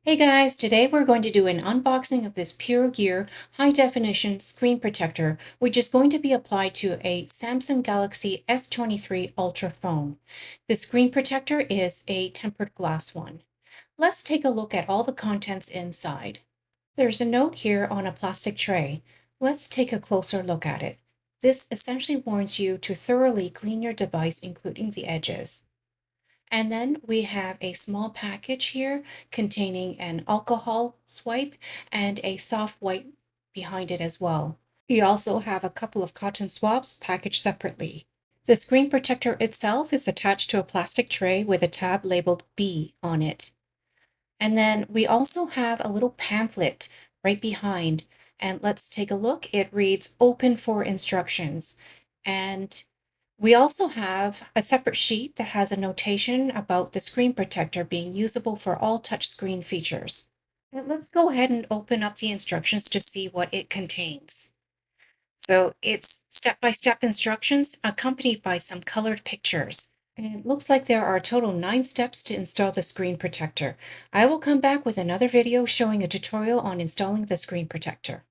Hey guys, today we're going to do an unboxing of this PureGear high definition screen protector, which is going to be applied to a Samsung Galaxy S23 Ultra phone. The screen protector is a tempered glass one. Let's take a look at all the contents inside. There's a note here on a plastic tray. Let's take a closer look at it. This essentially warns you to thoroughly clean your device, including the edges. And then we have a small package here containing an alcohol swipe and a soft wipe behind it as well. We also have a couple of cotton swabs packaged separately. The screen protector itself is attached to a plastic tray with a tab labeled B on it. And then we also have a little pamphlet right behind. And let's take a look. It reads "Open for instructions." And we also have a separate sheet that has a notation about the screen protector being usable for all touchscreen features. And let's go ahead and open up the instructions to see what it contains. So it's step-by-step instructions accompanied by some colored pictures. And it looks like there are a total 9 steps to install the screen protector. I will come back with another video showing a tutorial on installing the screen protector.